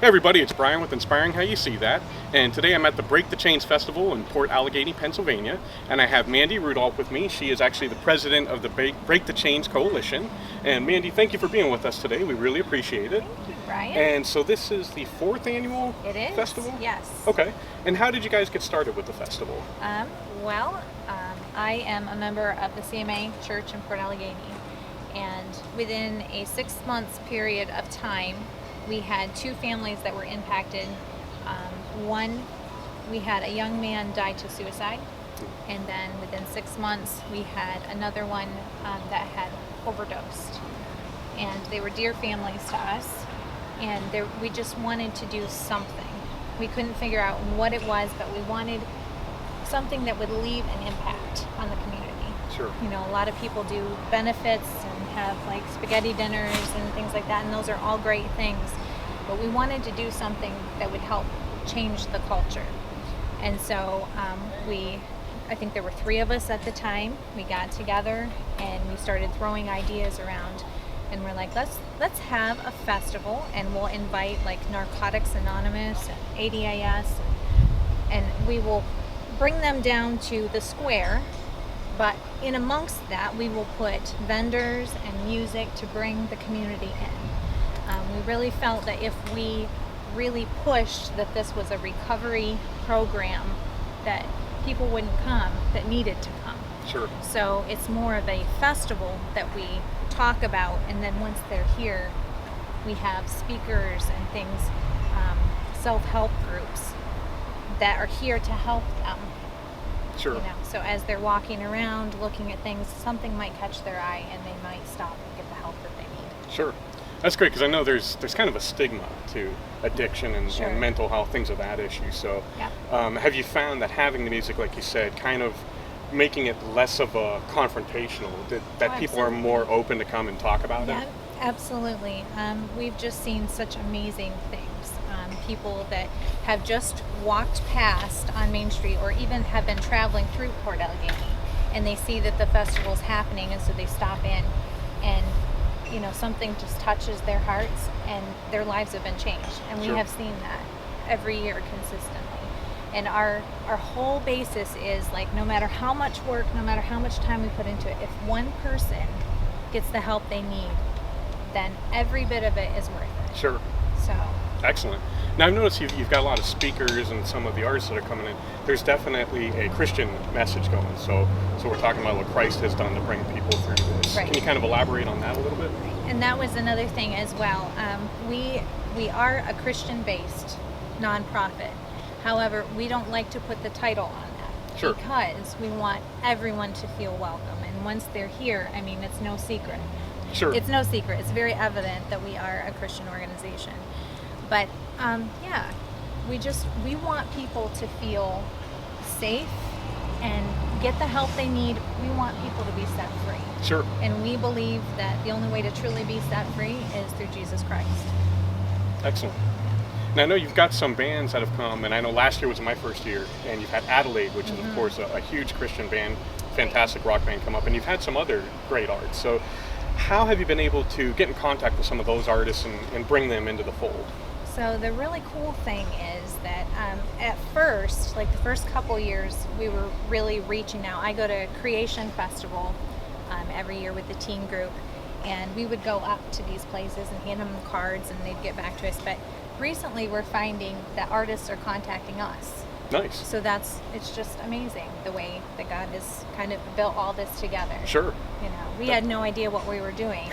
Hey everybody, it's Brian with Inspiring How You See That, and today I'm at the Break the Chains Festival in Port Allegheny, Pennsylvania, and I have Mandy Rudolph with me. She is actually the president of the Break the Chains Coalition. And Mandy, thank you for being with us today. We really appreciate it. Thank you, Brian. And so this is the fourth annual It is. festival? Yes. Okay. And how did you guys get started with the festival? I am a member of the CMA Church in Port Allegheny, and within a 6 months period of time, we had two families that were impacted. One, we had a young man die to suicide, and then within 6 months, we had another one that had overdosed. And they were dear families to us, and we just wanted to do something. We couldn't figure out what it was, but we wanted something that would leave an impact on the community. Sure. You know, a lot of people do benefits and have like spaghetti dinners and things like that, and those are all great things. But we wanted to do something that would help change the culture. And so I think there were 3 of us at the time. We got together and we started throwing ideas around. And we're like, let's have a festival, and we'll invite like Narcotics Anonymous and ADIS, and we will bring them down to the square. But in amongst that, we will put vendors and music to bring the community in. We really felt that if we really pushed that this was a recovery program, that people wouldn't come that needed to come. Sure. So it's more of a festival that we talk about, and then once they're here, we have speakers and things, self-help groups that are here to help them. Sure. You know, so as they're walking around looking at things, something might catch their eye and they might stop and get the help that they need. Sure. That's great, because I know there's kind of a stigma to addiction and, Sure. and mental health, things of that issue. So Yep. have you found that having the music, like you said, kind of making it less of a confrontational, that people are Absolutely. more open to come and talk about Yeah, it? absolutely. We've just seen such amazing things. People that have just walked past on Main Street, or even have been traveling through Port Allegheny, and they see that the festival's happening, and so they stop in, and you know, something just touches their hearts and their lives have been changed. And we Sure. have seen that every year consistently. And our whole basis is like, no matter how much work, no matter how much time we put into it, if one person gets the help they need, then every bit of it is worth it. Sure. So Excellent. Now, I've noticed you've got a lot of speakers and some of the artists that are coming in. There's definitely a Christian message going. So we're talking about what Christ has done to bring people through this. Right. Can you kind of elaborate on that a little bit? And that was another thing as well. We are a Christian-based nonprofit. However, we don't like to put the title on that. Sure. Because we want everyone to feel welcome. And once they're here, I mean, it's no secret. Sure. It's no secret. It's very evident that we are a Christian organization. But we want people to feel safe and get the help they need. We want people to be set free. Sure. And we believe that the only way to truly be set free is through Jesus Christ. Excellent. Now, I know you've got some bands that have come, and I know last year was my first year, and you've had Adelaide, which is, of course, a huge Christian band, fantastic rock band come up, and you've had some other great arts. So how have you been able to get in contact with some of those artists and bring them into the fold? So the really cool thing is that at first, like the first couple years, we were really reaching out. I go to Creation Festival every year with the teen group, and we would go up to these places and hand them cards, and they'd get back to us. But recently, we're finding that artists are contacting us. Nice. So it's just amazing the way that God has kind of built all this together. Sure. You know, we had no idea what we were doing,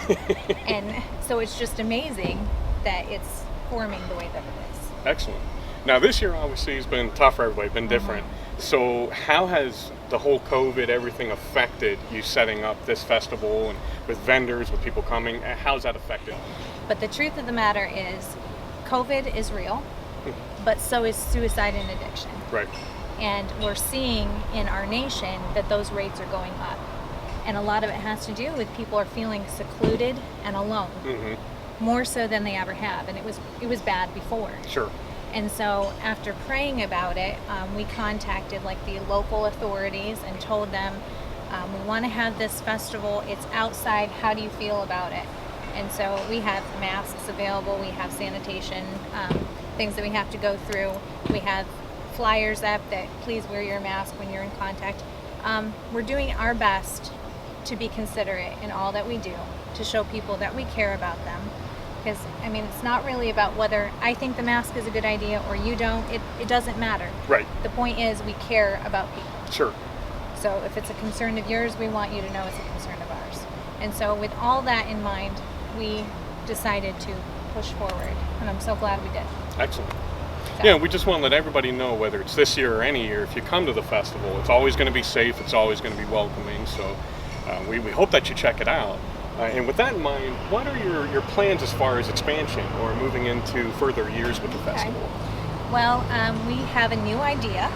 and so it's just amazing that it's forming the way that it is. Excellent. Now, this year obviously has been tough for everybody, been different. So how has the whole COVID, everything affected you setting up this festival, and with vendors, with people coming? How's that affected? But the truth of the matter is, COVID is real, but so is suicide and addiction. Right. And we're seeing in our nation that those rates are going up. And a lot of it has to do with people are feeling secluded and alone, more so than they ever have. And it was bad before. Sure. And so after praying about it, we contacted like the local authorities and told them, we want to have this festival. It's outside. How do you feel about it? And so we have masks available. We have sanitation. things that we have to go through. We have flyers up that please wear your mask when you're in contact. We're doing our best to be considerate in all that we do, to show people that we care about them. Because, I mean, it's not really about whether I think the mask is a good idea or you don't. It doesn't matter. Right. The point is we care about people. Sure. So if it's a concern of yours, we want you to know it's a concern of ours. And so with all that in mind, we decided to push forward. And I'm so glad we did. Excellent. So, Yeah, we just want to let everybody know, whether it's this year or any year, if you come to the festival, it's always going to be safe, it's always going to be welcoming, so we hope that you check it out. And with that in mind, what are your plans as far as expansion or moving into further years with the festival? Well, we have a new idea.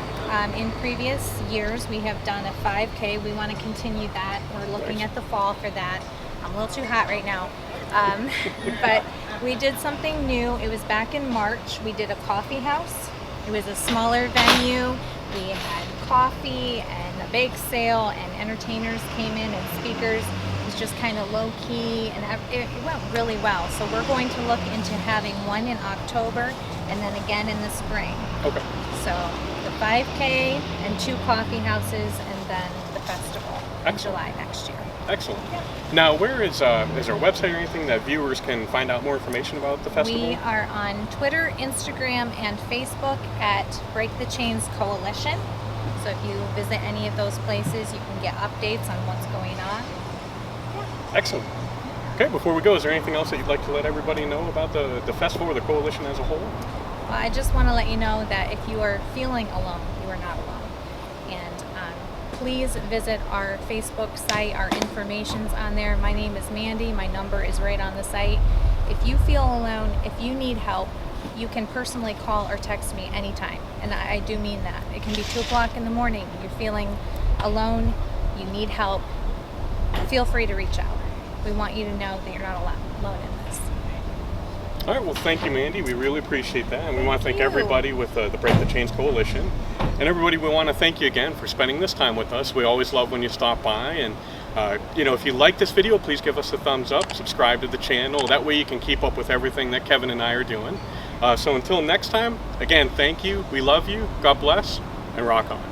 In previous years, we have done a 5K. We want to continue that. We're looking at the fall for that. I'm a little too hot right now. But we did something new. It was back in March. We did a coffee house. It was a smaller venue. We had coffee and a bake sale, and entertainers came in and speakers. It was just kind of low key, and it went really well. So we're going to look into having one in October and then again in the spring. Okay. So the 5K and 2 coffee houses, and then the festival in July next year. Excellent. Yeah. Now, where is there a website or anything that viewers can find out more information about the festival? We are on Twitter, Instagram, and Facebook at Break the Chains Coalition. So if you visit any of those places, you can get updates on what's going on. Excellent. Okay, before we go, is there anything else that you'd like to let everybody know about the festival or the coalition as a whole? Well, I just want to let you know that if you are feeling alone, you are not alone. And please visit our Facebook site. Our information's on there. My name is Mandy. My number is right on the site. If you feel alone, if you need help, you can personally call or text me anytime. And I do mean that. It can be 2 o'clock in the morning. You're feeling alone, you need help, feel free to reach out. We want you to know that you're not alone in this. All right, well, thank you, Mandy. We really appreciate that. And we want to thank you. everybody with the Break the Chains Coalition. And everybody, we want to thank you again for spending this time with us. We always love when you stop by. And, if you like this video, please give us a thumbs up, subscribe to the channel. That way you can keep up with everything that Kevin and I are doing. So until next time, again, thank you. We love you. God bless, and rock on.